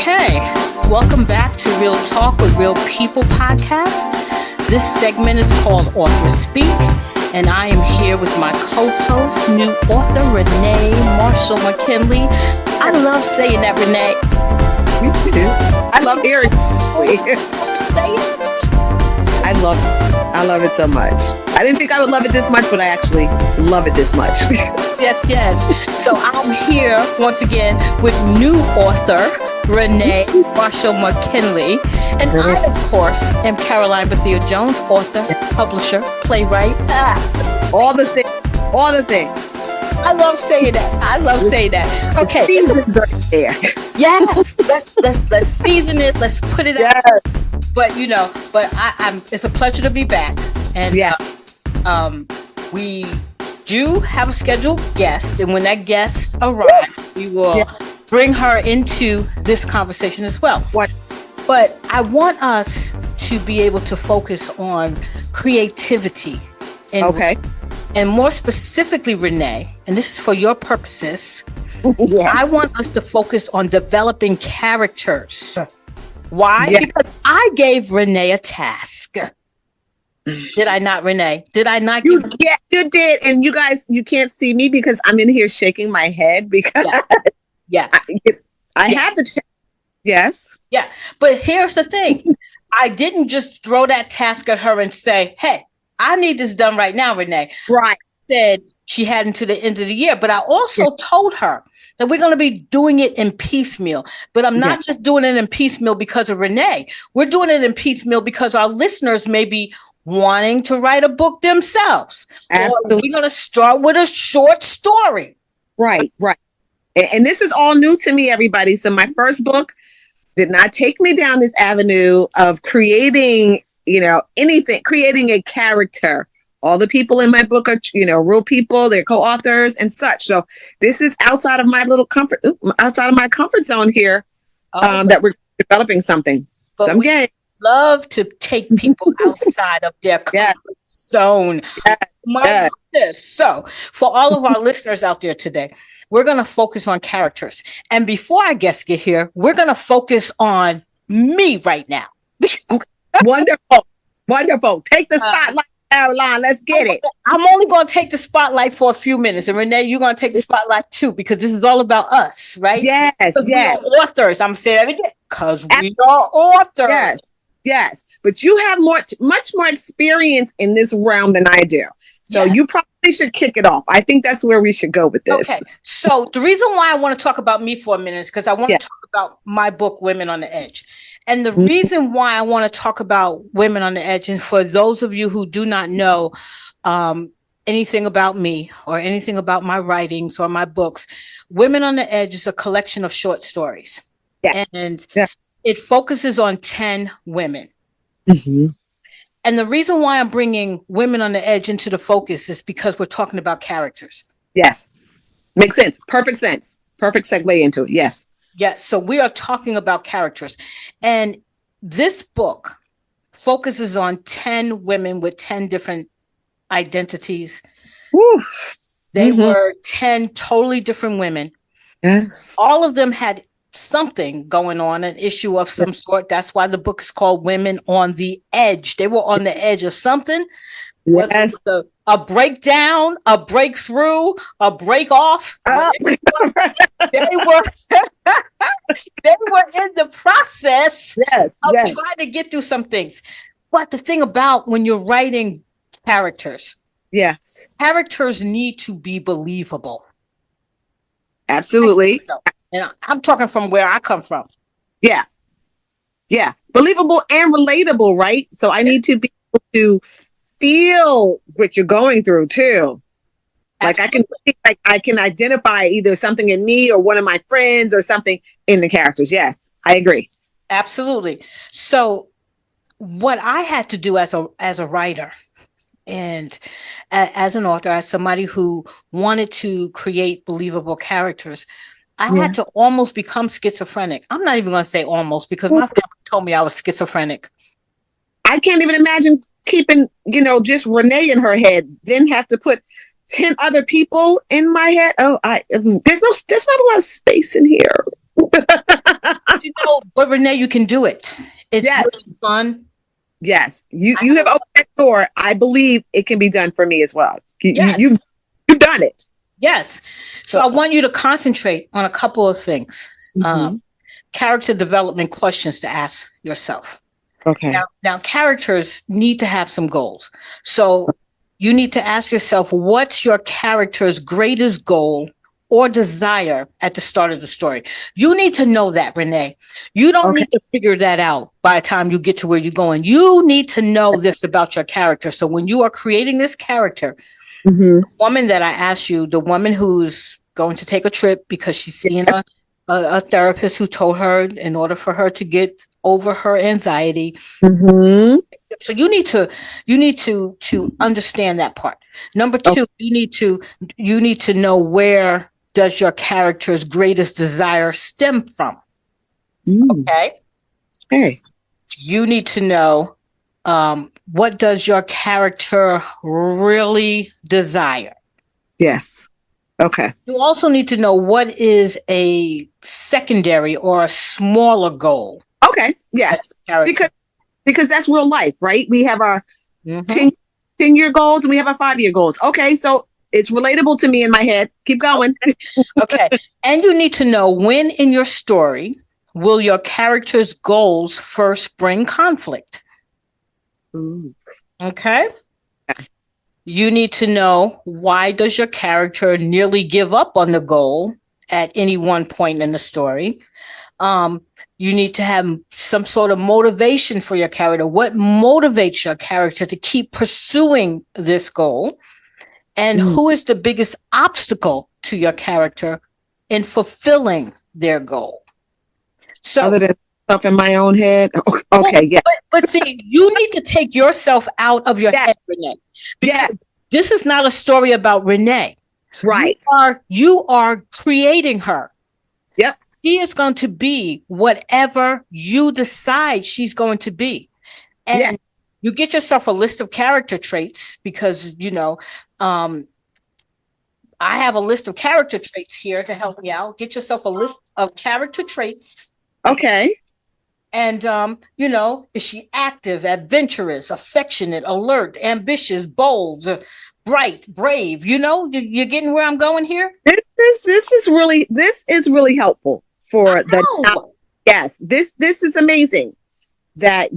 Okay, welcome back to Real Talk with Real People podcast. This segment is called Author Speak, and I am here with my co-host, new author Renee Marshall-McKinley. I love saying that, Renee. You too. I love hearing it. Say it. I love it so much. I didn't think I would love it this much, but I actually love it this much. Yes. So I'm here once again with new author Renee Marshall-McKinley. And I, of course, am Karoline Bethea-Jones, author, publisher, playwright. All the things. I love saying that. Okay. The seasons are there. Yes. Let's season it. Let's put it out. But I'm it's a pleasure to be back. And yes. We do have a scheduled guest, and when that guest arrives, we will bring her into this conversation as well. What? But I want us to be able to focus on creativity. And more specifically, Renee, and this is for your purposes, I want us to focus on developing characters. Why? Yeah. Because I gave Renee a task. Did I not, Renee? Did I not? You did. And you guys, you can't see me because I'm in here shaking my head because I had the yes. Yeah. But here's the thing. I didn't just throw that task at her and say, hey, I need this done right now, Renee. Right. I said she had until the end of the year. But I also told her that we're going to be doing it in piecemeal. But I'm not just doing it in piecemeal because of Renee. We're doing it in piecemeal because our listeners may be wanting to write a book themselves. Absolutely. Or we're going to start with a short story. Right. And this is all new to me, everybody. So my first book did not take me down this avenue of creating, creating a character. All the people in my book are, real people. They're co-authors and such. So this is outside of my comfort zone here, that we're developing something. But so I'm getting. Love to take people outside of their comfort zone. My goodness. So for all of our listeners out there today, we're going to focus on characters. And before our guests get here, we're going to focus on me right now. Okay. Wonderful. Take the spotlight, Caroline. Let's get it. I'm only going to take the spotlight for a few minutes. And Renee, you're going to take the spotlight too, because this is all about us, right? Yes. We are authors. I'm saying that again. Because we are authors. Yes. But you have much more experience in this realm than I do. So you probably should kick it off. I think that's where we should go with this. Okay. So the reason why I want to talk about me for a minute is because I want to talk about my book, Women on the Edge. And the reason why I want to talk about Women on the Edge, and for those of you who do not know anything about me or anything about my writings or my books, Women on the Edge is a collection of short stories. Yeah. And it focuses on 10 women. Mm-hmm. And the reason why I'm bringing Women on the Edge into the focus is because we're talking about characters. Yes. Makes sense. Perfect sense. Perfect segue into it. Yes. Yes. So we are talking about characters. And this book focuses on 10 women with 10 different identities. Oof. They were 10 totally different women. Yes. All of them had something going on, an issue of some sort. That's why the book is called Women on the Edge. They were on the edge of something. Yes. A breakdown, a breakthrough, a break off. They were in the process of trying to get through some things. But the thing about when you're writing characters, characters need to be believable. Absolutely. And I'm talking from where I come from. Yeah. Believable and relatable, right? So I need to be able to feel what you're going through too. Absolutely. I can identify either something in me or one of my friends or something in the characters. Yes, I agree. Absolutely. So what I had to do as a writer and as an author, as somebody who wanted to create believable characters, I had to almost become schizophrenic. I'm not even going to say almost, because my family told me I was schizophrenic. I can't even imagine keeping, just Renee in her head, then have to put 10 other people in my head. Oh, there's not a lot of space in here. but Renee, you can do it. It's really fun. Yes, you have opened that door. I believe it can be done for me as well. You've done it. Yes. So I want you to concentrate on a couple of things. Character development questions to ask yourself. Okay. Now characters need to have some goals. So you need to ask yourself, what's your character's greatest goal or desire at the start of the story? You need to know that, Renee. You don't need to figure that out by the time you get to where you're going. You need to know this about your character. So when you are creating this character, the woman that I asked you, the woman who's going to take a trip because she's seeing a therapist who told her in order for her to get over her anxiety. So you need to understand that part. Number two, you need to know, where does your character's greatest desire stem from? Okay. You need to know, what does your character really desire? Yes. Okay. You also need to know what is a secondary or a smaller goal. Okay. Yes. Because that's real life, right? We have our 10-year goals and we have our 5-year goals. Okay. So it's relatable to me in my head. Keep going. Okay. And you need to know, when in your story will your character's goals first bring conflict? Okay. You need to know, why does your character nearly give up on the goal at any one point in the story? You need to have some sort of motivation for your character. What motivates your character to keep pursuing this goal? And who is the biggest obstacle to your character in fulfilling their goal? So, other than stuff in my own head. Okay. But see, you need to take yourself out of your head, Renee. Because this is not a story about Renee. Right. You are creating her. Yep. She is going to be whatever you decide she's going to be. And you get yourself a list of character traits, because, I have a list of character traits here to help me out. Get yourself a list of character traits. Okay. And, is she active, adventurous, affectionate, alert, ambitious, bold, bright, brave? You're getting where I'm going here? This is really helpful for yes, this is amazing that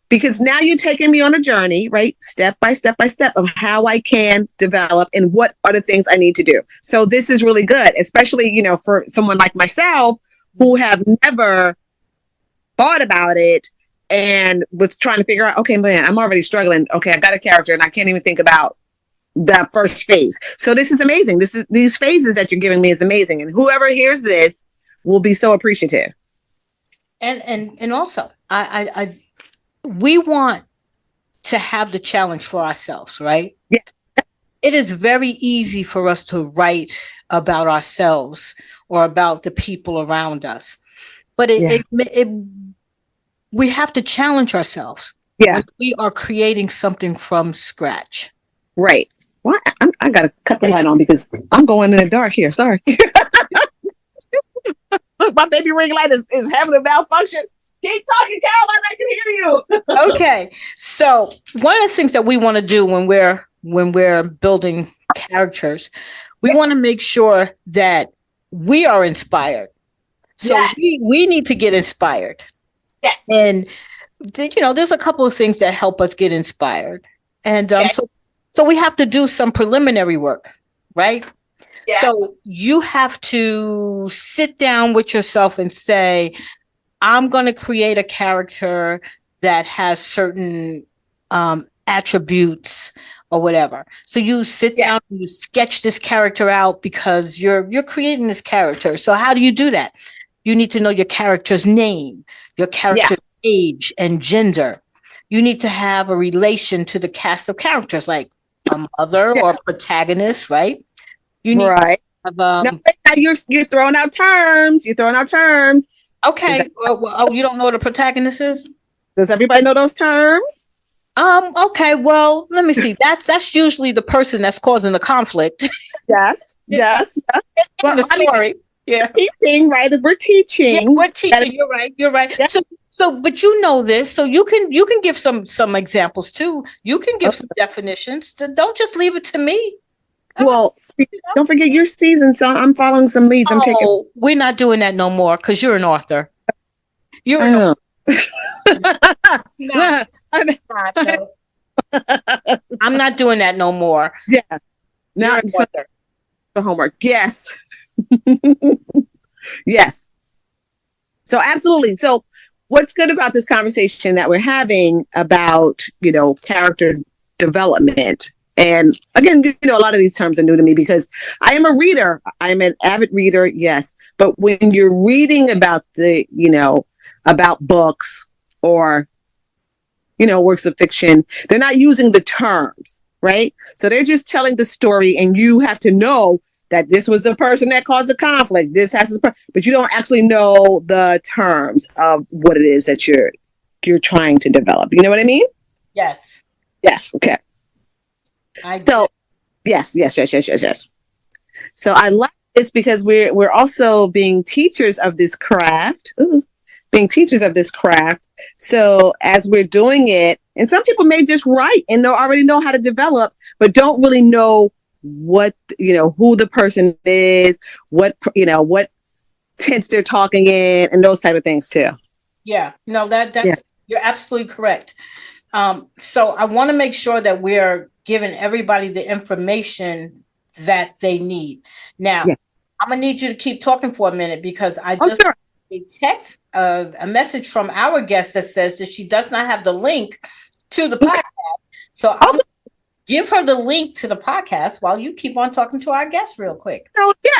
because now you're taking me on a journey, right? Step by step of how I can develop and what are the things I need to do. So this is really good, especially, for someone like myself who have never thought about it and was trying to figure out, okay, man, I'm already struggling. Okay, I got a character and I can't even think about the first phase. So this is amazing. These phases that you're giving me is amazing. And whoever hears this will be so appreciative. And also, we want to have the challenge for ourselves, right? Yeah. It is very easy for us to write about ourselves or about the people around us, but we have to challenge ourselves. Yeah, we are creating something from scratch. Right. Well, I gotta cut the light on because I'm going in the dark here. Sorry. My baby ring light is having a malfunction. Keep talking, Caroline. I can hear you. Okay. So one of the things that we want to do when we're building characters, we want to make sure that we are inspired. So we need to get inspired. Yes. And there's a couple of things that help us get inspired. And so we have to do some preliminary work, right? Yeah. So you have to sit down with yourself and say, I'm going to create a character that has certain attributes or whatever. So you sit down and you sketch this character out because you're creating this character. So how do you do that? You need to know your character's name, your character's age and gender. You need to have a relation to the cast of characters, like a mother or protagonist, right? You need to have, you're throwing out terms. Okay. You don't know what a protagonist is? Does everybody know those terms? Okay. Well, let me see. That's usually the person that's causing the conflict. Yes. But the story. Yeah. Teaching, right? We're teaching. Yeah, we're teaching. You're right. You're right. Yeah. So, but you know this, so you can give some examples too. You can give some definitions. Don't just leave it to me. Well, don't forget your season, so I'm following some leads. I'm taking. We're not doing that no more because you're an author. You're an author. No, I'm not doing that no more. Yeah. Now the homework. Yes. Yes. So absolutely. So what's good about this conversation that we're having about, character development? And again, a lot of these terms are new to me because I am a reader. I'm an avid reader. Yes. But when you're reading about about books or, works of fiction, they're not using the terms, right? So they're just telling the story and you have to know that this was the person that caused the conflict. This has, but you don't actually know the terms of what it is that you're trying to develop. You know what I mean? Yes. Yes. Okay. Yes. So I like this because we're also being teachers of this craft. So as we're doing it, and some people may just write and already know how to develop, but don't really know what, who the person is, what tense they're talking in, and those type of things too. Yeah, no, that's you're absolutely correct. So I want to make sure that we're giving everybody the information that they need. Now, I'm gonna need you to keep talking for a minute because I just a text a message from our guest that says that she does not have the link to the podcast. So I'll give her the link to the podcast while you keep on talking to our guest real quick.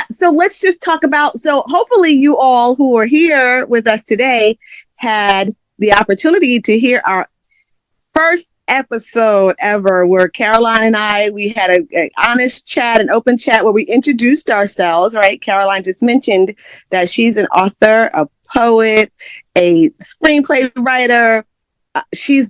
So let's just talk about, so hopefully you all who are here with us today had the opportunity to hear our first episode ever where Karoline and I, we had an honest chat, an open chat where we introduced ourselves, right? Karoline just mentioned that she's an author, a poet, a screenplay writer. She's,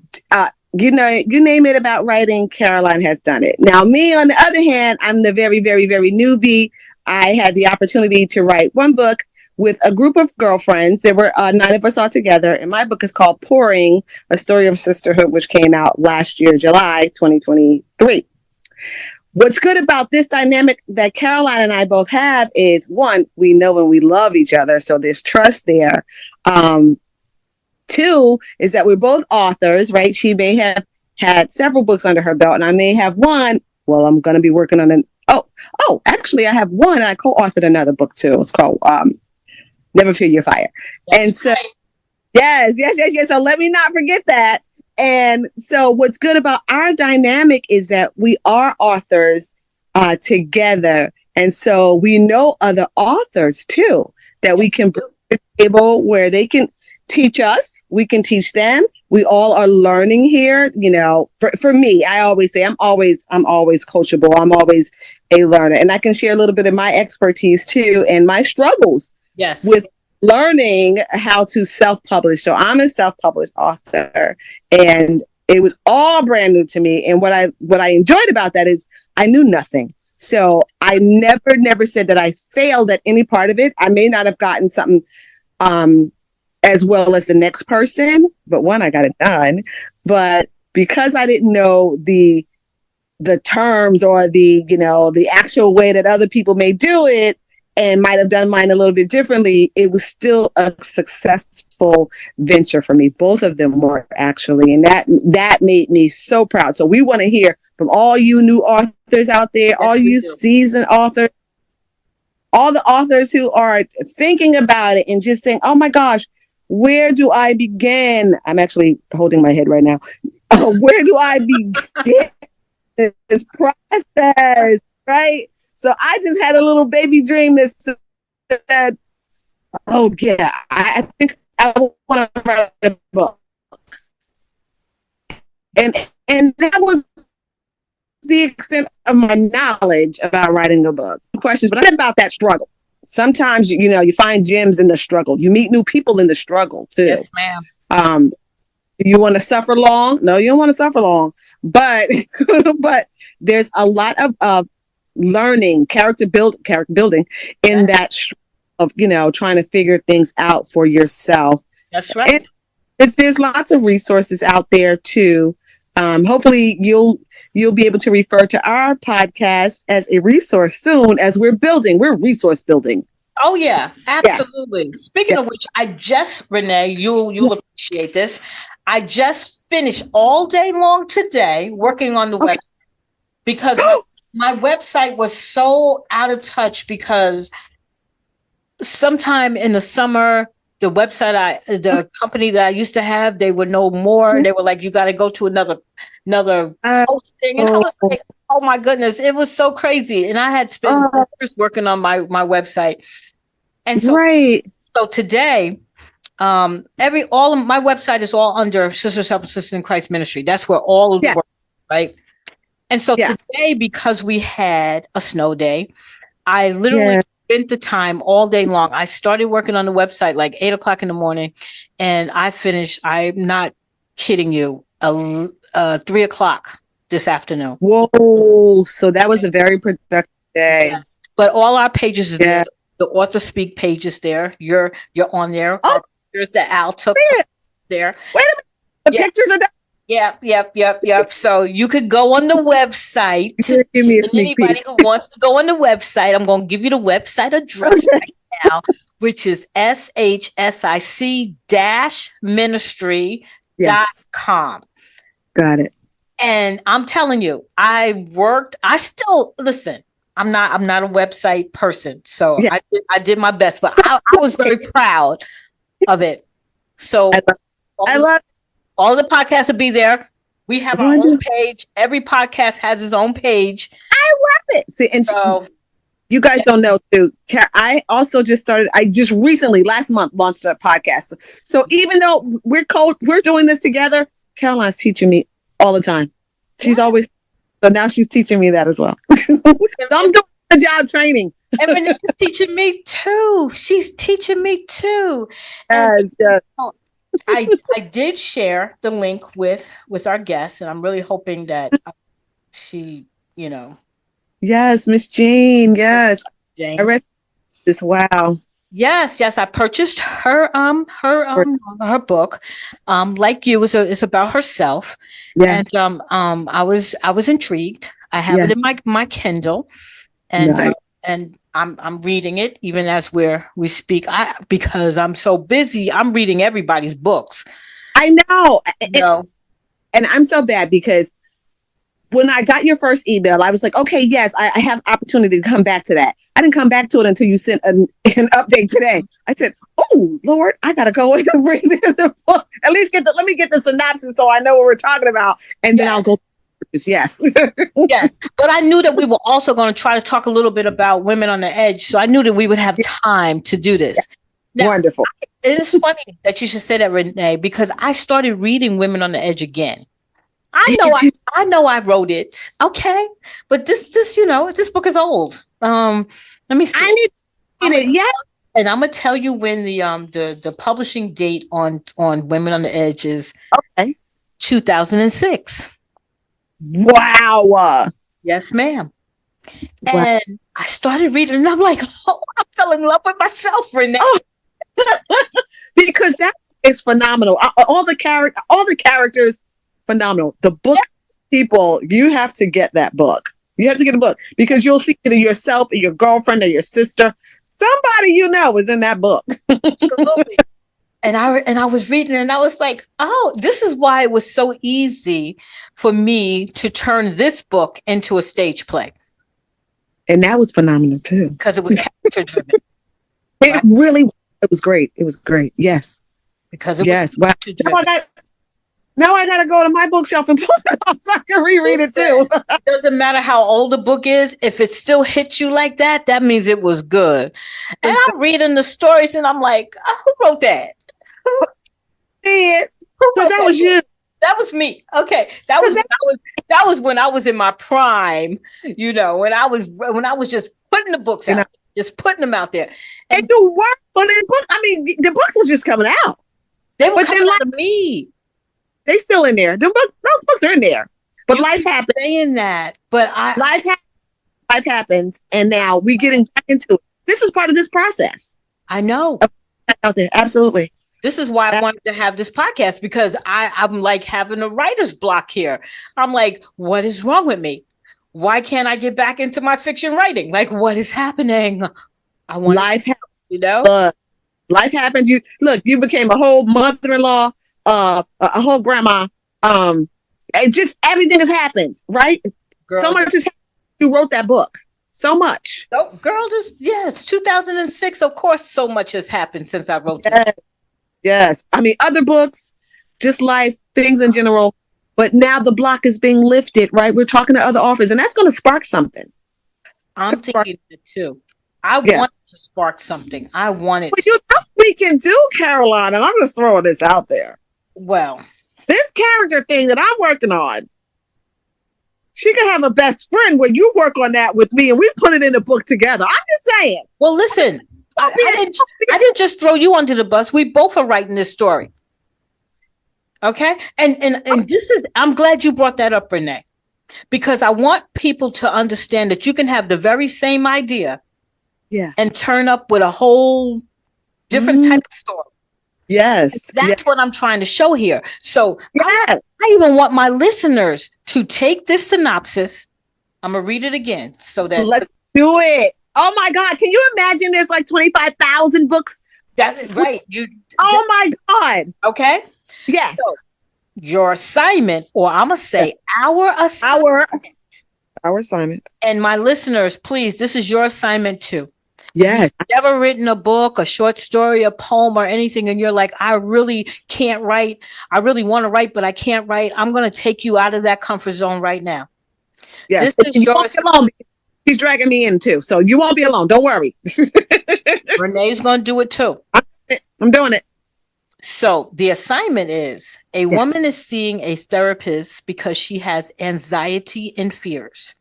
you name it about writing, Karoline has done it. Now, me, on the other hand, I'm the very, very, very newbie. I had the opportunity to write one book with a group of girlfriends. There were 9 of us all together. And my book is called Pouring, A Story of Sisterhood, which came out last year, July 2023. What's good about this dynamic that Karoline and I both have is, one, we know and we love each other. So there's trust there. 2 is that we're both authors, right? She may have had several books under her belt and I may have one. Well, I'm going to be working on actually I have one and I co-authored another book too. It's called Never Fear Your Fire. That's and so, right. Yes. So let me not forget that. And so what's good about our dynamic is that we are authors together. And so we know other authors too, that we can bring to the table where they can teach us, we can teach them. We all are learning here. For me, I always say I'm always coachable. I'm always a learner, and I can share a little bit of my expertise too and my struggles with learning how to self-publish. So I'm a self-published author, and it was all brand new to me. And what I enjoyed about that is I knew nothing. So I never said that I failed at any part of it. I may not have gotten something as well as the next person, but one, I got it done. But because I didn't know the terms or the actual way that other people may do it and might have done mine a little bit differently, it was still a successful venture for me. Both of them were actually, and that made me so proud. So we want to hear from all you new authors out there, all you seasoned authors, all the authors who are thinking about it and just saying, oh my gosh, where do I begin? I'm actually holding my head right now. Where do I begin this process, right? So I just had a little baby dream that said, oh yeah, I think I want to write a book. And that was the extent of my knowledge about writing a book. Questions, but I'm about that struggle. Sometimes, you find gems in the struggle. You meet new people in the struggle too. Yes, ma'am. You want to suffer long? No, you don't want to suffer long. But there's a lot of learning, character building in that. of, trying to figure things out for yourself. That's right. And there's lots of resources out there too. Hopefully you'll be able to refer to our podcast as a resource soon, as we're resource building. Oh yeah, absolutely. Yes. Speaking of which, Renee, you'll appreciate this. I just finished all day long today working on the website because my website was so out of touch because sometime in the summer, the company that I used to have, they were no more. They were like, you got to go to another hosting. And I was like, oh my goodness, it was so crazy. And I had spent years working on my website. And so, so today, all of my website is all under Sisters Help Sisters in Christ Ministry. That's where all of the work is, right? And so today, because we had a snow day, I literally spent the time all day long. I started working on the website like 8 o'clock in the morning, and I finished, I'm not kidding you, 3 o'clock this afternoon. Whoa. So that was a very productive day. Yes. But all our pages are there. The author speak page is there. You're on there. Oh, there's the Al took there. Wait a minute. The pictures are done. Yep. So you could go on the website. Give me a sneak anybody who wants to go on the website, I'm going to give you the website address right now, which is shsic-ministry.com. Got it. And I'm telling you, listen, I'm not a website person, so I did my best, but I was very proud of it. So I love all the podcasts will be there. We have our own page. Every podcast has its own page. I love it. See, and you guys don't know too. I also I just recently last month launched a podcast. So even though we're doing this together, Karoline's teaching me all the time. She's always. So now she's teaching me that as well. So I'm doing a job training. And Renee's teaching me too. She's teaching me too. Yes. I did share the link with our guest, and I'm really hoping that she, Yes, Miss Jane. Yes. Jane. I read this. Wow. Yes. I purchased her book. Like you, it's about herself. Yeah. And I was intrigued. I have it in my Kindle, and and I'm reading it even as we speak. Because I'm so busy, I'm reading everybody's books. I know. And I'm so bad because when I got your first email, I was like, okay, yes, I have opportunity to come back to that. I didn't come back to it until you sent an update today. I said, oh, Lord, I got to go in and bring the book. At least let me get the synopsis so I know what we're talking about. And then I'll go. Yes. Yes. But I knew that we were also going to try to talk a little bit about women on the edge. So I knew that we would have time to do this. Now, wonderful. It is funny that you should say that, Renee, because I started reading Women on the Edge again. I know I wrote it. Okay. But this book is old. Let me see. I need it. Yeah. And I'm gonna tell you when the publishing date on Women on the Edge is 2006. Wow. Yes, ma'am. Wow. And I started reading and I'm like, oh, I fell in love with myself, Renee. Oh. Because that is phenomenal. All the characters, phenomenal. The book, people, you have to get that book. You have to get a book because you'll see it in yourself, or your girlfriend, or your sister. Somebody is in that book. Absolutely. And I was reading and I was like, oh, this is why it was so easy for me to turn this book into a stage play. And that was phenomenal too. Because it was character driven. It was great. It was great. Yes. Because it was character driven. Now I gotta go to my bookshelf and pull it up so I can reread it too. It doesn't matter how old the book is. If it still hits you like that, that means it was good. And I'm reading the stories and I'm like, oh, who wrote that? That was you. That was me. Okay. That was when I was in my prime, when I was just putting the books out, just putting them out there. And you worked for the book. I mean, the books were just coming out. They were coming out of me. They still in there. Those books are in there. But life happens. Saying that, but life happens, and now we're getting back into it. This is part of this process. I know. Out there. Absolutely. This is why I wanted to have this podcast, because I'm like having a writer's block here. I'm like, what is wrong with me? Why can't I get back into my fiction writing? Like, what is happening? I want life happens. You know, life happens. You became a whole mother-in-law, a whole grandma. And just everything has happened, right? girl, So much has happened. You wrote that book. So much. Oh, girl, it's 2006. Of course, so much has happened since I wrote this. Yes. I mean, other books, just life, things in general. But now the block is being lifted, right? We're talking to other authors, and that's going to spark something. I'm thinking it too. I want to spark something. I want it. But you know what we can do, Karoline, and I'm just throwing this out there. Well, this character thing that I'm working on, she can have a best friend where you work on that with me and we put it in a book together. I'm just saying. Well, listen, I didn't just throw you under the bus. We both are writing this story. Okay. And this is, I'm glad you brought that up, Renee, because I want people to understand that you can have the very same idea and turn up with a whole different type of story. Yes. That's what I'm trying to show here. So I even want my listeners to take this synopsis. I'm going to read it again so that. Let's do it. Oh my God. Can you imagine there's like 25,000 books? That's right. Oh my God. Okay. Yes. So your assignment, or I'm going to say our assignment. Our assignment. And my listeners, please, this is your assignment too. Yes. You've never written a book, a short story, a poem, or anything, and you're like, I really can't write. I really want to write, but I can't write. I'm going to take you out of that comfort zone right now. Yes. This is yours. He's dragging me in too, so you won't be alone. Don't worry. Renee's going to do it too. I'm doing it. So the assignment is a woman is seeing a therapist because she has anxiety and fears.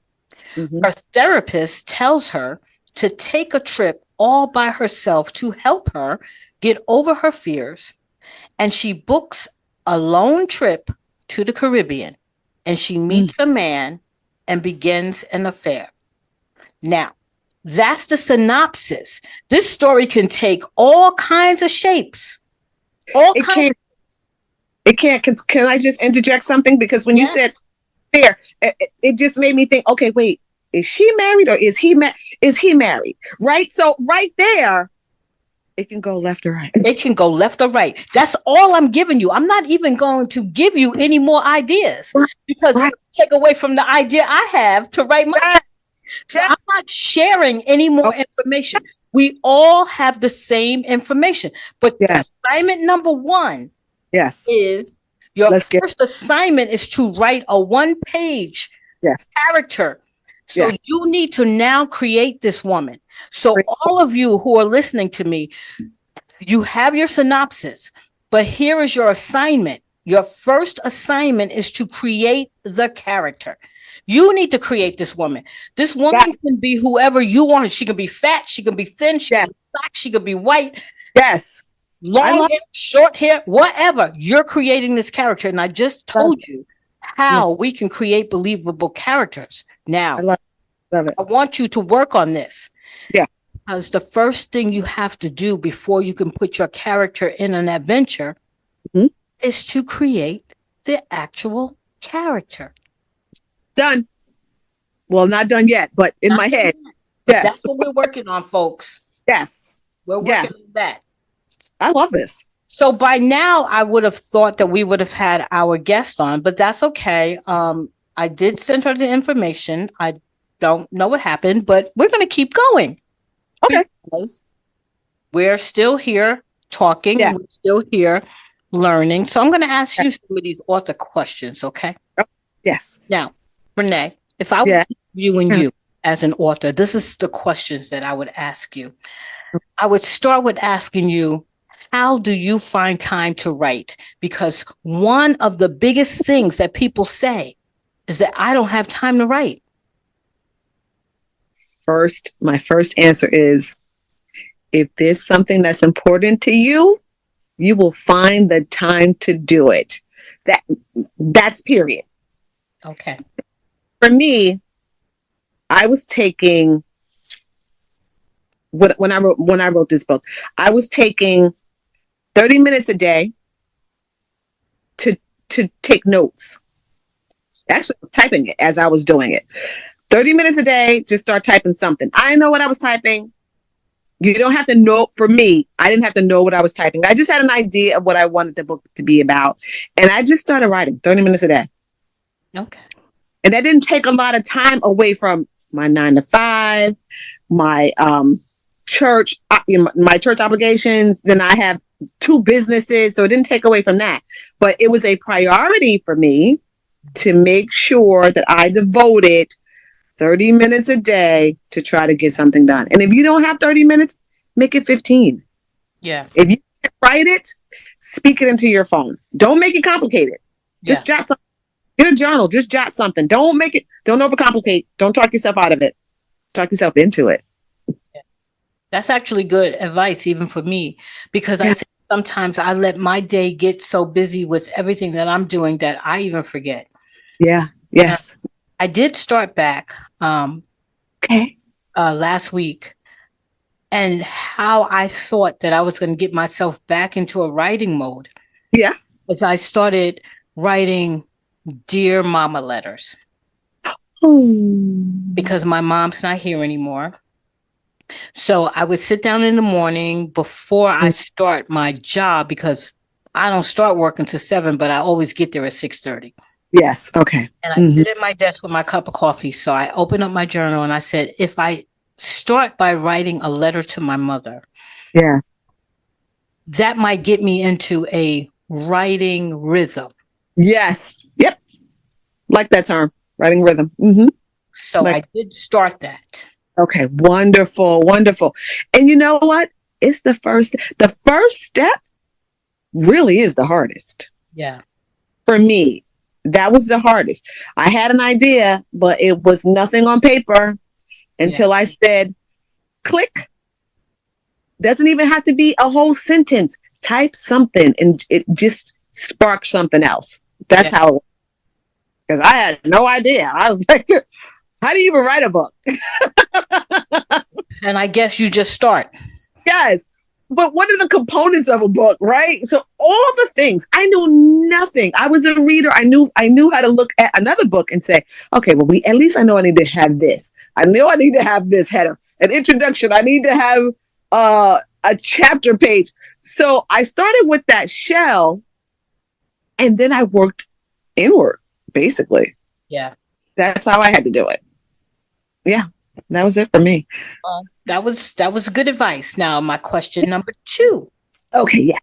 Mm-hmm. Her therapist tells her to take a trip all by herself to help her get over her fears. And she books a lone trip to the Caribbean, and she meets a man and begins an affair. Now, that's the synopsis. This story can take all kinds of shapes. Can I just interject something? Because when you said fair, it just made me think, okay, wait. Is she married or is he married? Right. So right there, it can go left or right. It can go left or right. That's all I'm giving you. I'm not even going to give you any more ideas because it take away from the idea I have to write my. So I'm not sharing any more information. We all have the same information, but the assignment number one is your first assignment is to write a 1-page character. So you need to now create this woman. So all of you who are listening to me, you have your synopsis, but here is your assignment. Your first assignment is to create the character. You need to create this woman. This woman can be whoever you want. She can be fat. She can be thin. She can be black. She can be white. Yes. Long hair, short hair, whatever. You're creating this character. And I just told you how we can create believable characters. Now, love it. I want you to work on this. Yeah. Because the first thing you have to do before you can put your character in an adventure is to create the actual character. Done. Well, not done yet, but in my head. Yes. That's what we're working on, folks. Yes. We're working on that. I love this. So by now, I would have thought that we would have had our guest on, but that's okay. I did send her the information. I don't know what happened, but we're going to keep going. Okay. Because we're still here talking. Yeah. We're still here learning. So I'm going to ask you some of these author questions, okay? Yes. Now, Renee, if I was viewing you as an author, this is the questions that I would ask you. I would start with asking you, how do you find time to write? Because one of the biggest things that people say is that I don't have time to write. My first answer is, if there's something that's important to you, you will find the time to do it. That's period. Okay. For me, I was taking when I wrote this book, I was taking 30 minutes a day to take notes. Actually, typing it as I was doing it. 30 minutes a day to start typing something. I didn't know what I was typing. You don't have to know. For me, I didn't have to know what I was typing. I just had an idea of what I wanted the book to be about. And I just started writing 30 minutes a day. Okay. And that didn't take a lot of time away from my 9 to 5, my church, my church obligations. Then I have 2 businesses. So it didn't take away from that. But it was a priority for me to make sure that I devoted 30 minutes a day to try to get something done. And if you don't have 30 minutes, make it 15. Yeah. If you write it, speak it into your phone. Don't make it complicated. Just jot something. Get a journal. Just jot something. Don't overcomplicate. Don't talk yourself out of it. Talk yourself into it. Yeah. That's actually good advice, even for me, because I think sometimes I let my day get so busy with everything that I'm doing that I even forget. Yeah. Yes. I did start back last week, and how I thought that I was going to get myself back into a writing mode. Yeah. As I started writing Dear Mama letters. Because my mom's not here anymore. So I would sit down in the morning before I start my job, because I don't start work until 7, but I always get there at 6:30. Yes. Okay. And I sit at my desk with my cup of coffee. So I open up my journal and I said, if I start by writing a letter to my mother, that might get me into a writing rhythm. Yes. Yep. Like that term, writing rhythm. So I did start that. Okay. Wonderful. Wonderful. And you know what? It's the first step really is the hardest. Yeah. For me, that was the hardest. I had an idea, but it was nothing on paper until I said, click. Doesn't even have to be a whole sentence. Type something and it just sparks something else. That's how, because I had no idea. I was like, how do you even write a book? And I guess you just start. Yes. But what are the components of a book, right? So all the things, I knew nothing. I was a reader. I knew how to look at another book and say, okay, well, at least I know I need to have this. I know I need to have this header, an introduction. I need to have a chapter page. So I started with that shell, and then I worked inward, basically. Yeah. That's how I had to do it. Yeah. That was it for me. That was good advice. Now, my question number 2. Okay, yeah.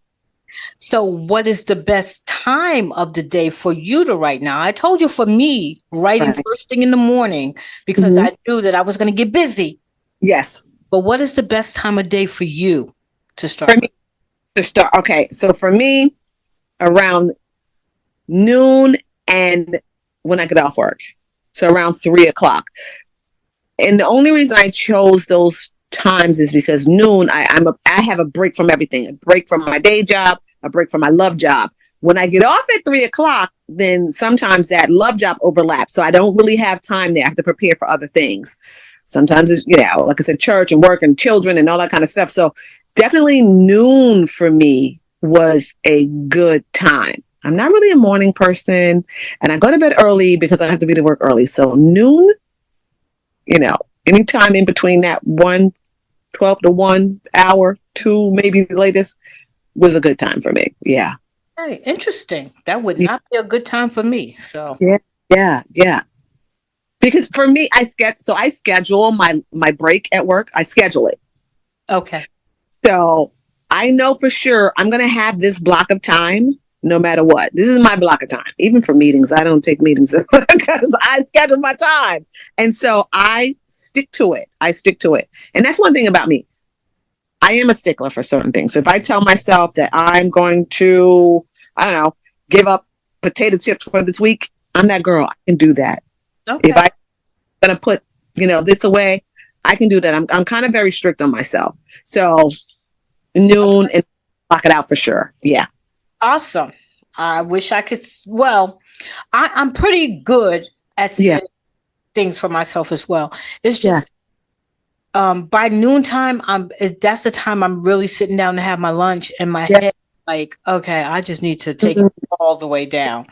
So what is the best time of the day for you to write now? I told you, for me, writing first thing in the morning, because I knew that I was going to get busy. Yes. But what is the best time of day for you to start? For me to start. Okay. So for me, around noon and when I get off work. So around 3:00. And the only reason I chose those times is because noon, I have a break from everything, a break from my day job, a break from my love job. When I get off at 3:00, then sometimes that love job overlaps. So I don't really have time there. I have to prepare for other things. Sometimes it's, like I said, church and work and children and all that kind of stuff. So definitely noon for me was a good time. I'm not really a morning person, and I go to bed early because I have to be to work early. So noon, anytime in between that 12 to 1 hour, 2, maybe the latest, was a good time for me. Yeah. Hey, interesting. That would not be a good time for me. So yeah. Because for me, I schedule my break at work. I schedule it. Okay. So I know for sure I'm going to have this block of time no matter what. This is my block of time. Even for meetings, I don't take meetings because I schedule my time. And so I stick to it. And that's one thing about me. I am a stickler for certain things. So if I tell myself that I'm going to, give up potato chips for this week, I'm that girl. I can do that. Okay. If I'm going to put, this away, I can do that. I'm kind of very strict on myself. So noon and block it out for sure. Yeah. Awesome. I wish I could. Well, I'm pretty good at things for myself as well. It's just by noontime, that's the time I'm really sitting down to have my lunch, and my head like, okay, I just need to take it all the way down.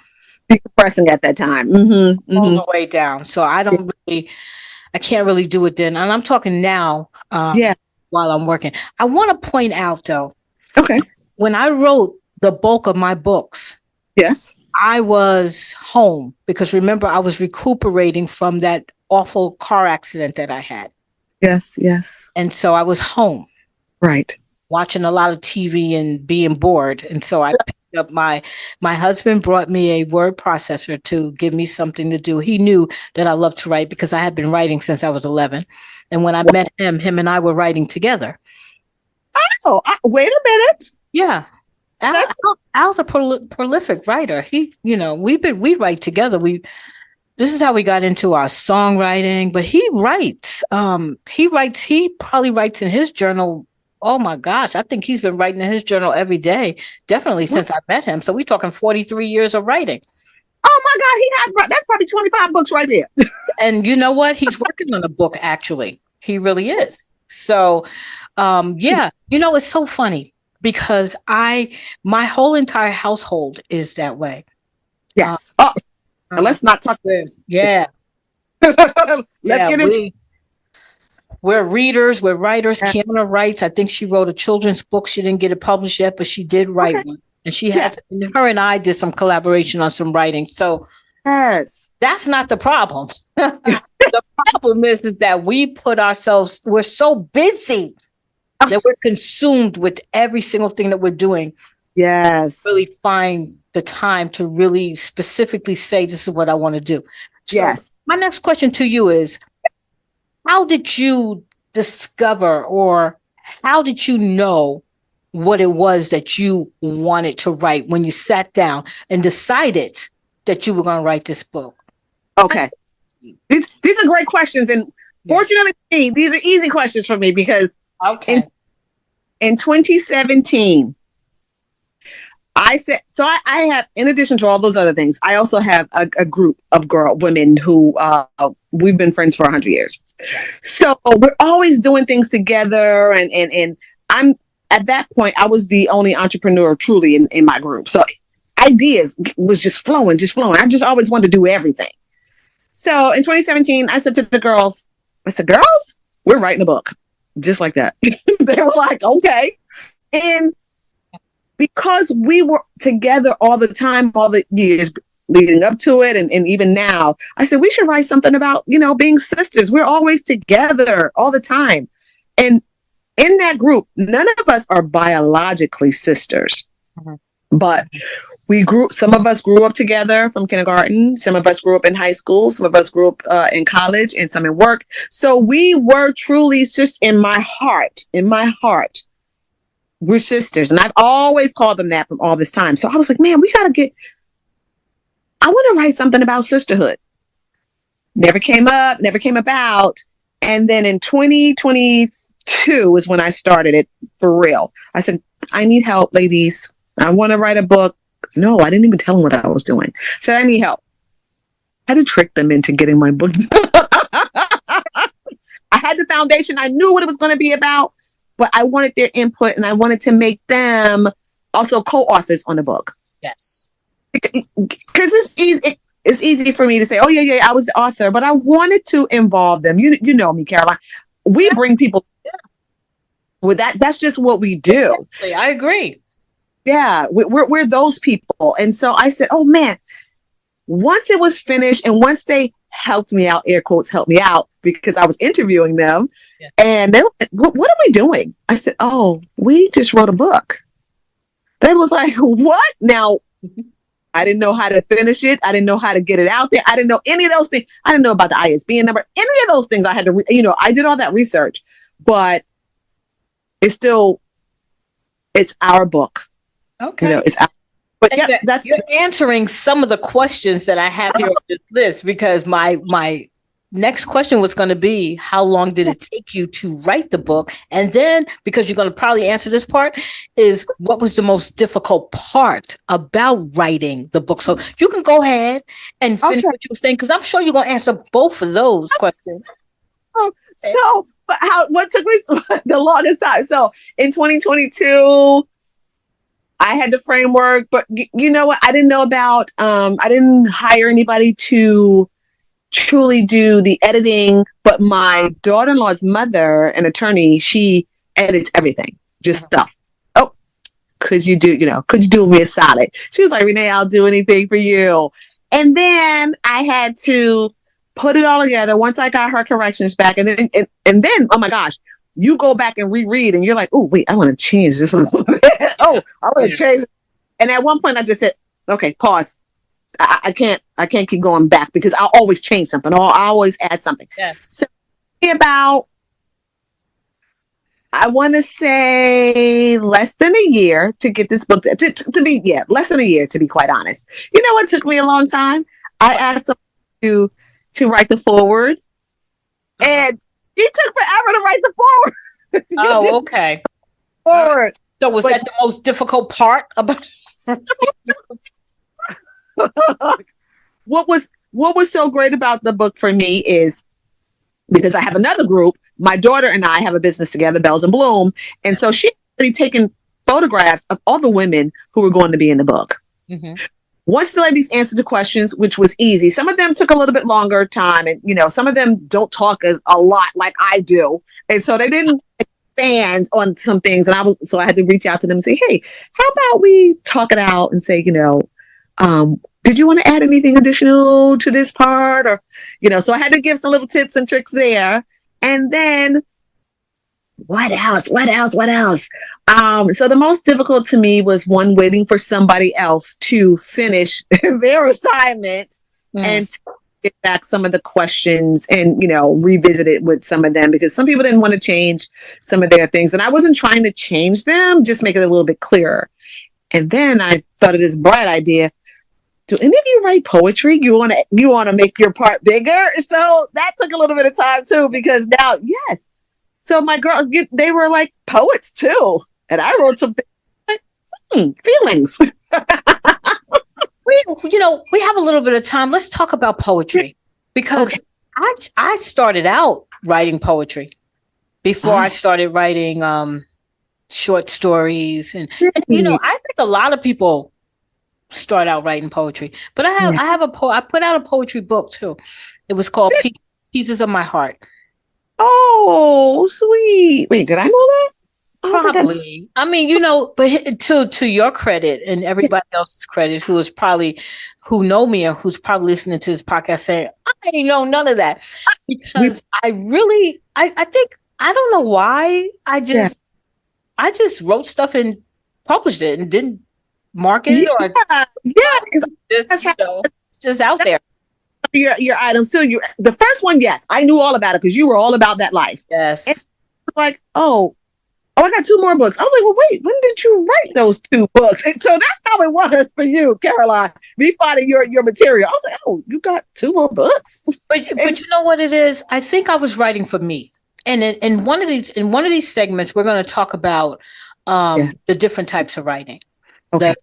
Decompressing at that time. All the way down. So I can't really do it then. And I'm talking now while I'm working. I want to point out though. Okay. When I wrote the bulk of my books. Yes. I was home because remember I was recuperating from that awful car accident that I had. Yes, yes. And so I was home. Right. Watching a lot of TV and being bored. And so I picked up my husband brought me a word processor to give me something to do. He knew that I loved to write because I had been writing since I was 11. And when I met him and I were writing together. Oh, wait a minute. Yeah. Al's a prolific writer. He, we write together. This is how we got into our songwriting, but he writes. He probably writes in his journal. Oh my gosh, I think he's been writing in his journal every day, definitely since I met him. So we're talking 43 years of writing. Oh my God, that's probably 25 books right there. And you know what? He's working on a book, actually. He really is. So, it's so funny because my whole entire household is that way. Yes. Let's not talk. Yeah. Let's get into. We're readers. We're writers. Kiana writes. I think she wrote a children's book. She didn't get it published yet, but she did write one. And she has. Her and I did some collaboration on some writing. So that's not the problem. The problem is that we're so busy that we're consumed with every single thing that we're doing. Yes. Really find the time to really specifically say, this is what I want to do. So my next question to you is, how did you discover or how did you know what it was that you wanted to write when you sat down and decided that you were going to write this book? Okay. These are great questions. And fortunately, these are easy questions for me because in 2017, I have, in addition to all those other things, I also have a group of women who we've been friends for 100 years. So we're always doing things together. And I'm at that point, I was the only entrepreneur truly in my group. So ideas was just flowing. I just always wanted to do everything. So in 2017, I said to the girls, girls, we're writing a book. Just like that. They were like, okay. And because we were together all the time, all the years leading up to it, and even now, I said, we should write something about, being sisters. We're always together all the time. And in that group, none of us are biologically sisters, but some of us grew up together from kindergarten. Some of us grew up in high school. Some of us grew up in college and some in work. So we were truly just in my heart, we're sisters. And I've always called them that from all this time. So I was like, man, I want to write something about sisterhood. Never came about. And then in 2022 is when I started it for real. I said, I need help, ladies. I want to write a book. No, I didn't even tell them what I was doing. I said, I need help. I had to trick them into getting my book. I had the foundation. I knew what it was going to be about. But I wanted their input and I wanted to make them also co-authors on the book. Yes. Because it's easy for me to say, oh, yeah, I was the author. But I wanted to involve them. You know me, Karoline. We bring people. With that's just what we do. Exactly. I agree. Yeah, we're those people. And so I said, oh, man, once it was finished and once they helped me out, air quotes, helped me out, because I was interviewing them. Yeah. And they were like, what are we doing? I said, oh, we just wrote a book. They was like, what? Now, I didn't know how to finish it. I didn't know how to get it out there. I didn't know any of those things. I didn't know about the ISBN number. Any of those things I had to, I did all that research. But it's our book. Okay. It's our. But yeah, you're answering some of the questions that I have here on this list, because my next question was going to be, how long did it take you to write the book? And then, because you're going to probably answer this part, is what was the most difficult part about writing the book? So you can go ahead and finish what you were saying, because I'm sure you're going to answer both of those questions. So what took me the longest time? So in 2022, I had the framework, but you know what? I didn't know about, I didn't hire anybody to truly do the editing, but my daughter-in-law's mother, an attorney, she edits everything, just stuff. Oh, could you do me a solid? She was like, Renee, I'll do anything for you. And then I had to put it all together once I got her corrections back. And then, oh my gosh, you go back and reread and you're like, oh, wait, I want to change this one. Oh, I want to change it. And at one point I just said, okay, pause. I can't keep going back because I'll always change something. Or I'll always add something. Yes. So about, I want to say less than a year to get this book to be, less than a year, to be quite honest. You know what took me a long time? I asked someone to write the foreword, and it took forever to write the foreword. Oh, okay. Forward. So was that the most difficult part about? What was so great about the book for me is because I have another group. My daughter and I have a business together, Bells and Bloom, and so she had already taken photographs of all the women who were going to be in the book. Mm-hmm. Once the ladies answered the questions, which was easy, some of them took a little bit longer time, and some of them don't talk a lot like I do, and so they didn't expand on some things. And I had to reach out to them and say, hey, how about we talk it out and say, did you want to add anything additional to this part? Or, so I had to give some little tips and tricks there. And then what else? So the most difficult to me was waiting for somebody else to finish their assignment and to get back some of the questions and, revisit it with some of them, because some people didn't want to change some of their things. And I wasn't trying to change them, just make it a little bit clearer. And then I thought of this bright idea. Do any of you write poetry? You want to make your part bigger? So that took a little bit of time too, because now, yes. So my girl, they were like poets too. And I wrote something like, feelings. We have a little bit of time. Let's talk about poetry, because I started out writing poetry before I started writing short stories. And I think a lot of people start out writing poetry, but I put out a poetry book too. It was called Pieces of My Heart. Oh, sweet. Wait, did I know that? Probably. I mean, but to your credit and everybody else's credit who know me or who's probably listening to this podcast saying, I ain't know none of that. Because I think, I don't know why, I just wrote stuff and published it and didn't market it or because it's just out there. Your items. So the first one, yes, I knew all about it because you were all about that life. Yes. And like, oh, I got 2 more books. I was like, well, wait, when did you write those 2 books? And so that's how it was for you, Karoline. Me finding your material. I was like, oh, you got 2 more books. But you know what it is? I think I was writing for me. And in one of these segments, we're going to talk about the different types of writing. Okay.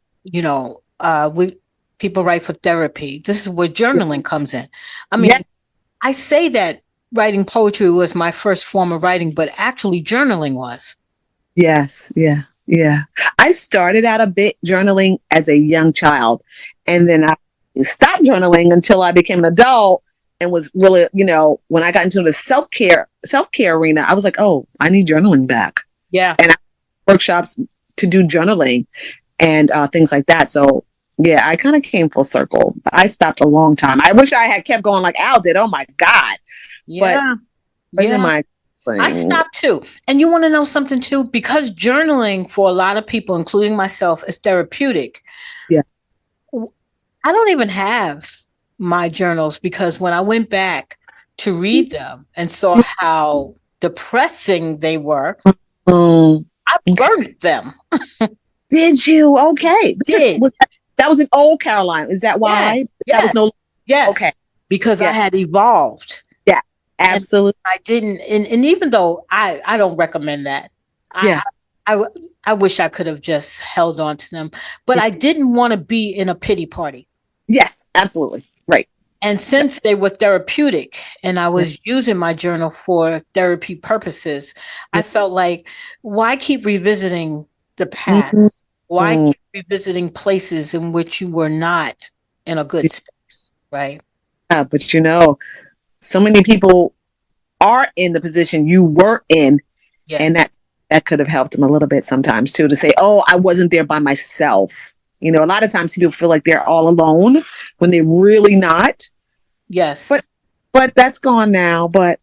People write for therapy. This is where journaling comes in. I mean, I say that writing poetry was my first form of writing, but actually journaling was. Yes. Yeah. I started out a bit journaling as a young child, and then I stopped journaling until I became an adult and was really, when I got into the self-care arena, I was like, oh, I need journaling back. Yeah. And I workshops to do journaling and things like that. So yeah, I kind of came full circle. I stopped a long time. I wish I had kept going like Al did. Oh my God. Yeah. But I stopped too. And you want to know something too? Because journaling for a lot of people, including myself, is therapeutic. Yeah. I don't even have my journals because when I went back to read them and saw how depressing they were, I burned them. Did you? Okay. That was an old Karoline. Is that why? Yes. That was no. Yes. Okay. Because I had evolved. Yeah. Absolutely. And I didn't. And even though I don't recommend that. I wish I could have just held on to them, but I didn't want to be in a pity party. Yes, absolutely. Right. And since they were therapeutic and I was using my journal for therapy purposes, I felt like, why keep revisiting the past? Why keep revisiting places in which you were not in a good space, right? But so many people are in the position you were in, and that could have helped them a little bit sometimes too, to say, oh, I wasn't there by myself. A lot of times people feel like they're all alone when they're really not. Yes. But that's gone now. But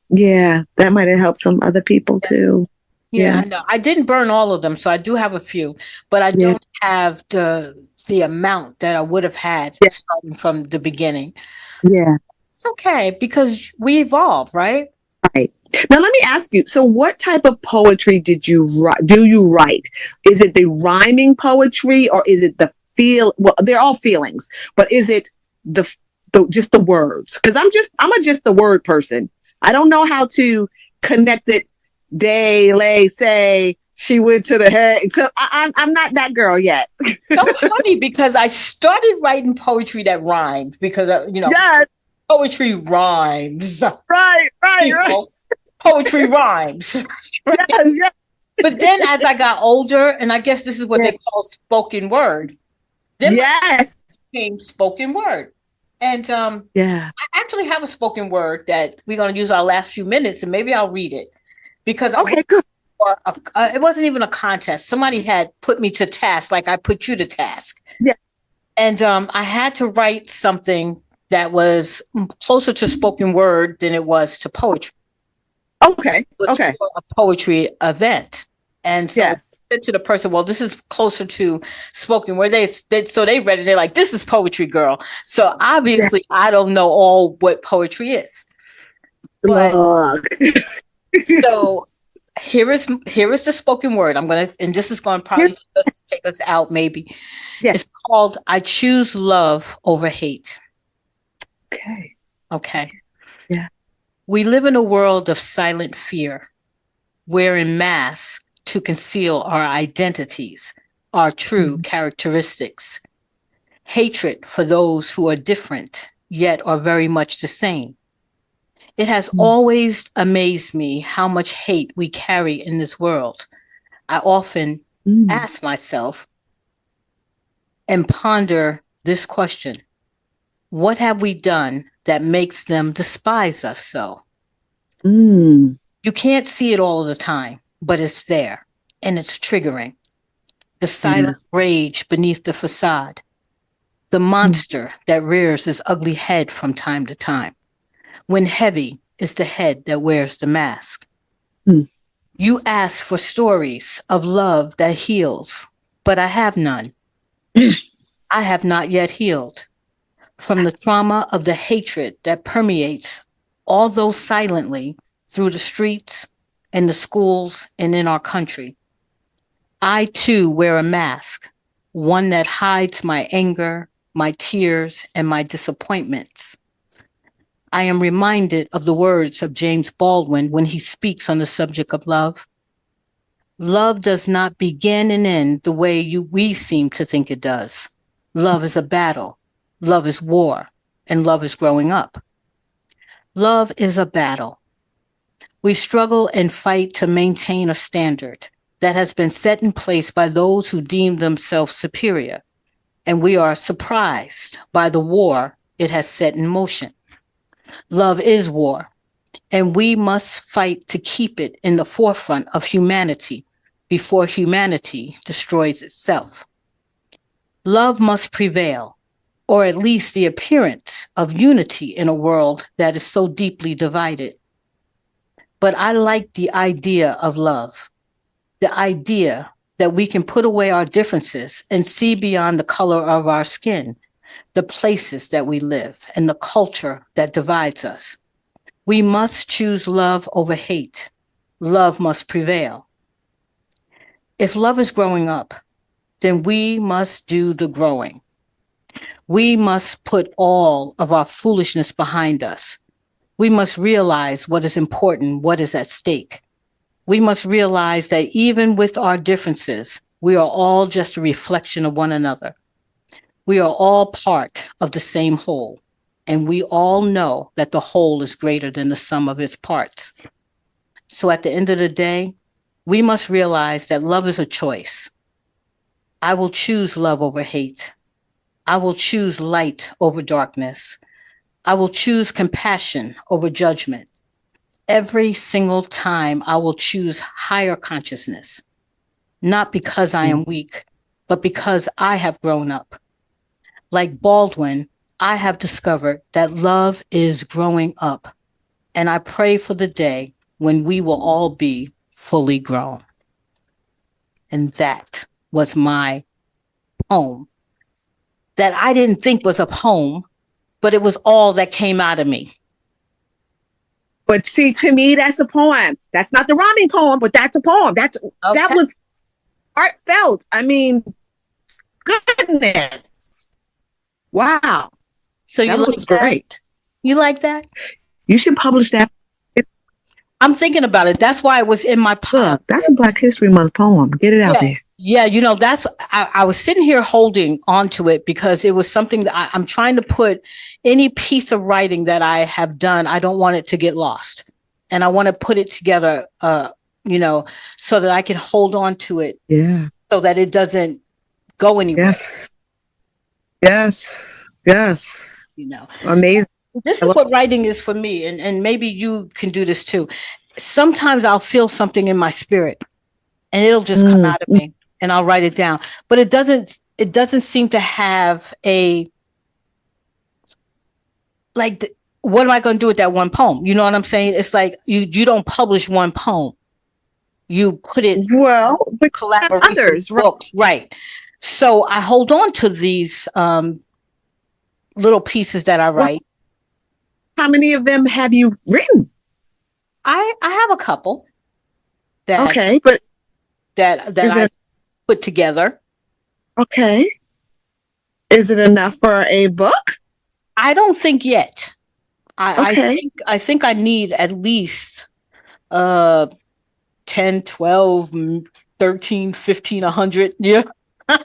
yeah, that might have helped some other people too. Yeah, I know. I didn't burn all of them, so I do have a few, but I don't have the amount that I would have had starting from the beginning. Yeah. It's okay because we evolve, right? Right. Now let me ask you, so what type of poetry do you write? Is it the rhyming poetry, or is it well, they're all feelings, but is it just the words? Because I'm just the word person. I don't know how to connect it. Day, lay, say, she went to the head. So I'm not that girl yet. That was funny because I started writing poetry that rhymed because, poetry rhymes. Right. Poetry rhymes. Right? Yes. But then as I got older, and I guess this is what they call spoken word. Then became spoken word. And I actually have a spoken word that we're going to use our last few minutes, and maybe I'll read it. Because good. It wasn't even a contest. Somebody had put me to task, like I put you to task. Yeah. And I had to write something that was closer to spoken word than it was to poetry. Okay. It was for a poetry event. And so I said to the person, well, this is closer to spoken word. So they read it. They're like, this is poetry, girl. So obviously I don't know all what poetry is. But so here is the spoken word. And this is going to probably take us out maybe. Yes. It's called I Choose Love Over Hate. Okay. Yeah. We live in a world of silent fear, wearing masks to conceal our identities, our true characteristics. Hatred for those who are different, yet are very much the same. It has always amazed me how much hate we carry in this world. I often ask myself and ponder this question. What have we done that makes them despise us so? You can't see it all the time, but it's there and it's triggering. The silent rage beneath the facade. The monster that rears his ugly head from time to time. When heavy is the head that wears the mask. You ask for stories of love that heals, but I have none. I have not yet healed from the trauma of the hatred that permeates, although silently, through the streets and the schools and in our country. I too wear a mask, one that hides my anger, my tears, and my disappointments. I am reminded of the words of James Baldwin when he speaks on the subject of love. Love does not begin and end the way we seem to think it does. Love is a battle. Love is war. And love is growing up. Love is a battle. We struggle and fight to maintain a standard that has been set in place by those who deem themselves superior. And we are surprised by the war it has set in motion. Love is war, and we must fight to keep it in the forefront of humanity before humanity destroys itself. Love must prevail, or at least the appearance of unity in a world that is so deeply divided. But I like the idea of love, the idea that we can put away our differences and see beyond the color of our skin, the places that we live, and the culture that divides us. We must choose love over hate. Love must prevail. If love is growing up, then we must do the growing. We must put all of our foolishness behind us. We must realize what is important, what is at stake. We must realize that even with our differences, we are all just a reflection of one another. We are all part of the same whole. And we all know that the whole is greater than the sum of its parts. So at the end of the day, we must realize that love is a choice. I will choose love over hate. I will choose light over darkness. I will choose compassion over judgment. Every single time I will choose higher consciousness, not because I am weak, but because I have grown up. Like Baldwin, I have discovered that love is growing up, and I pray for the day when we will all be fully grown. And that was my poem that I didn't think was a poem, but it was all that came out of me. But see, to me, that's a poem. That's not the rhyming poem, but that's a poem. That was heartfelt. I mean, goodness. Wow. So that was great. You like that? You should publish that. I'm thinking about it. That's why it was in my poem. Look, that's a Black History Month poem. Get it out there. Yeah, you know, I was sitting here holding onto it because it was something that I'm trying to put any piece of writing that I have done. I don't want it to get lost. And I want to put it together, you know, so that I can hold on to it. Yeah. So that it doesn't go anywhere. Yes. Yes. Yes. You know, amazing. This is what writing is for me. And maybe you can do this too. Sometimes I'll feel something in my spirit and it'll just come out of me and I'll write it down. But it doesn't seem to have a, like, what am I going to do with that one poem? You know what I'm saying? It's like you don't publish one poem. You put it with collaboration books, right? So I hold on to these little pieces that I write. How many of them have you written? I have a couple. That I put together. Okay. Is it enough for a book? I don't think yet. I think I need at least 10, 12, 13, 15, 100. Yeah.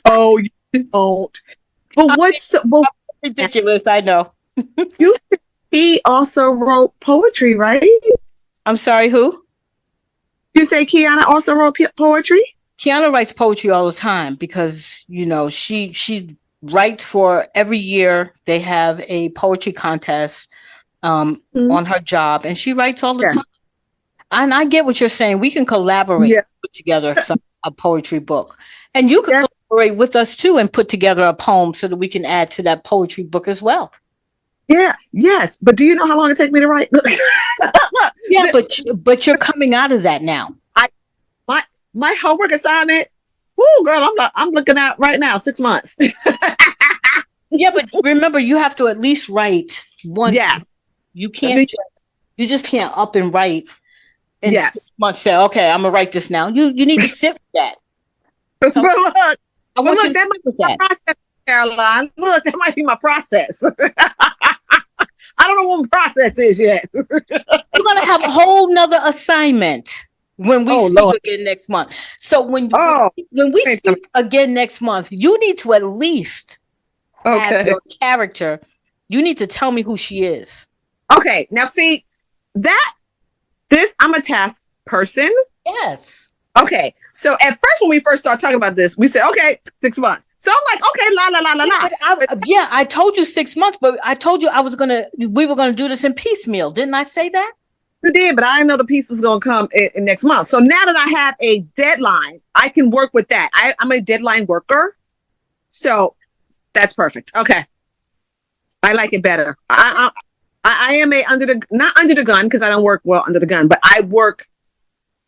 Oh, you don't. But what's ridiculous? I know. He also wrote poetry, right? I'm sorry, who? You say Kiana also wrote poetry? Kiana writes poetry all the time because, you know, she writes for every year. They have a poetry contest on her job, and she writes all the time. And I get what you're saying. We can collaborate, put together a poetry book, and you can collaborate with us too and put together a poem so that we can add to that poetry book as well. Yeah. Yes. But do you know how long it takes me to write? Yeah, but you're coming out of that now. My homework assignment. Oh, girl, I'm looking at right now 6 months. Yeah, but remember, you have to at least write one. Yes. You can't. You just can't up and write. In 6 months, say, okay, I'm gonna write this now. You need to sit with that. So, but look, that might be my process, Karoline. Look, that might be my process. I don't know what my process is yet. We're gonna have a whole nother assignment when we speak again next month. So when we speak again next month, you need to at least have your character. You need to tell me who she is. Okay, now see I'm a task person. Yes. Okay, so at first when we first started talking about this, we said, okay, 6 months. So I'm like, okay, la. I told you 6 months, but I told you we were gonna do this in piecemeal. Didn't I say that? You did, but I didn't know the piece was gonna come in next month. So now that I have a deadline, I can work with that. I'm a deadline worker, so that's perfect. Okay, I like it better. I am not under the gun because I don't work well under the gun, but I work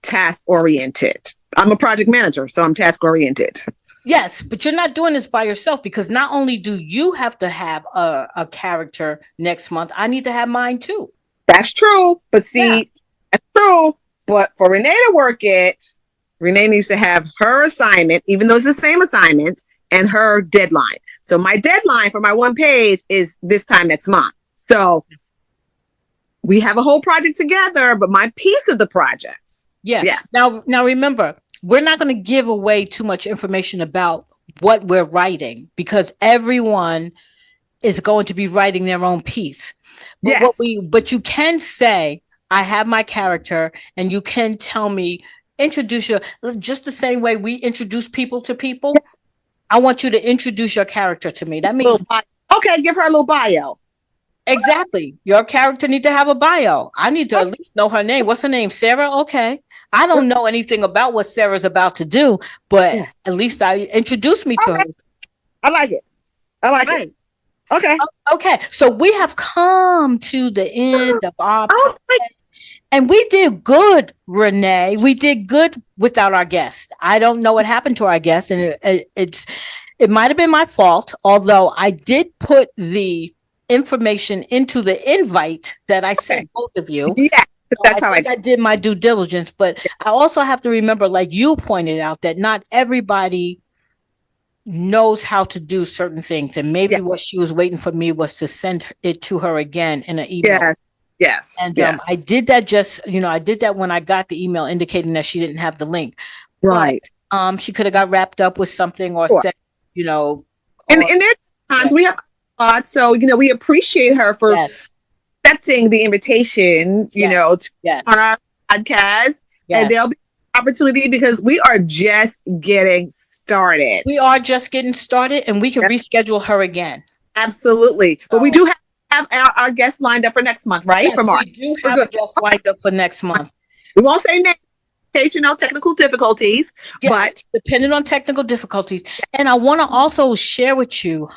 task oriented. I'm a project manager, so I'm task oriented. Yes, but you're not doing this by yourself because not only do you have to have a character next month, I need to have mine too. That's true. But that's true. But for Renee to work it, Renee needs to have her assignment, even though it's the same assignment, and her deadline. So my deadline for my one page is this time next month. So we have a whole project together, but my piece of the projects. Yeah. Yes. Now remember, we're not going to give away too much information about what we're writing because everyone is going to be writing their own piece. But Yes. but you can say, I have my character, and you can tell me, introduce your, just the same way we introduce people to people. I want you to introduce your character to me. That means, okay, give her a little bio. exactly. Your character need to have a bio. I need to at least know her name. What's her name? Sarah? Okay. I don't know anything about what Sarah's about to do, but at least I introduce me to her. I like it. I like it. Okay. Okay. So we have come to the end of our and we did good, Renee. We did good without our guest. I don't know what happened to our guest, and it might have been my fault, although I did put the information into the invite that I sent both of you. Yeah, that's so I did my due diligence, but I also have to remember, like you pointed out, that not everybody knows how to do certain things, and maybe what she was waiting for me was to send it to her again in an email. Yes. And I did that I did that when I got the email indicating that she didn't have the link. Right. But, she could have got wrapped up with something or said, and there's times we have thought, so, we appreciate her for accepting the invitation, on our podcast. And there'll be opportunity because we are just getting started. We are just getting started, and we can reschedule her again. Absolutely. But we do have our guests lined up for next month, right? Yes, we do have a guest lined up for next month. We won't say names in case technical difficulties, but depending on technical difficulties. And I want to also share with you,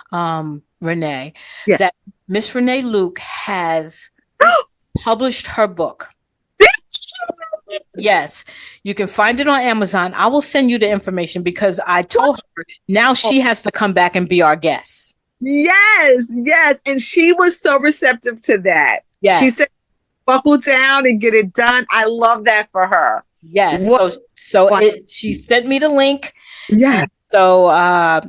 Renee, that Miss Renee Luke has published her book. Yes, you can find it on Amazon. I will send you the information because I told her now she has to come back and be our guest. Yes. And she was so receptive to that. Yes. She said, buckle down and get it done. I love that for her. Yes. She sent me the link. Yeah. So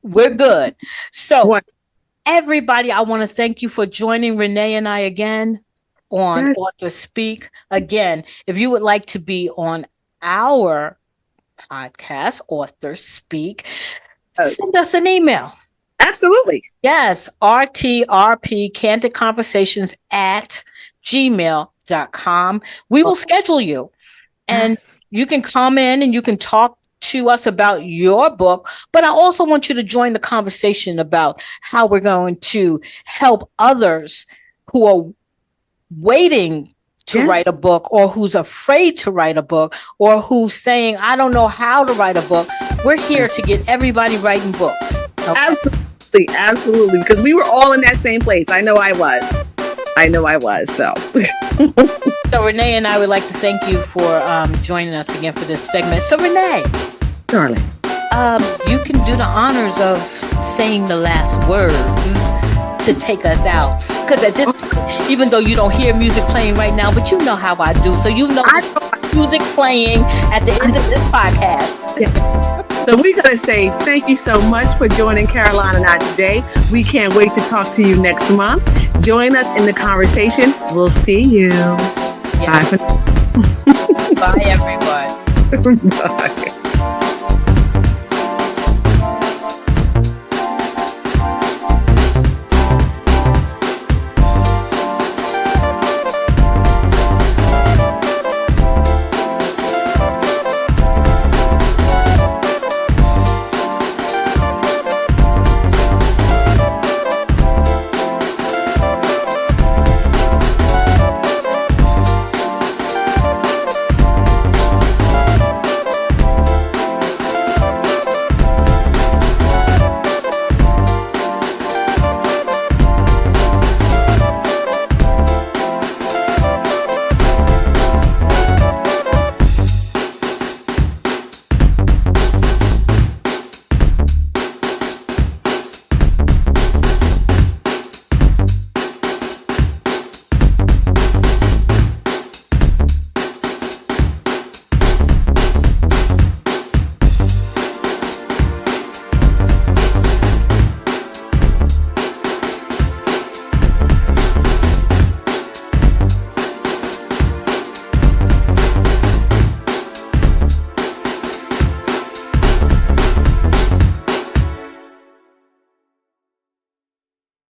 we're good. So everybody, I want to thank you for joining Renee and I again on Author Speak. Again, if you would like to be on our podcast, Author Speak, send us an email. Absolutely. Yes. RTRP candidconversations@gmail.com. We will schedule you, and you can come in and you can talk to us about your book, but I also want you to join the conversation about how we're going to help others who are waiting to write a book, or who's afraid to write a book, or who's saying, I don't know how to write a book. We're here to get everybody writing books. Okay? Absolutely. Because we were all in that same place. I know I was. So. So Renee and I would like to thank you for joining us again for this segment. So Renee. Darling. You can do the honors of saying the last words to take us out. Because at this point, even though you don't hear music playing right now, but you know how I do. So music playing at the end of this podcast. So we're going to say thank you so much for joining Karoline and I today. We can't wait to talk to you next month. Join us in the conversation. We'll see you. Yeah. Bye, everyone. Bye.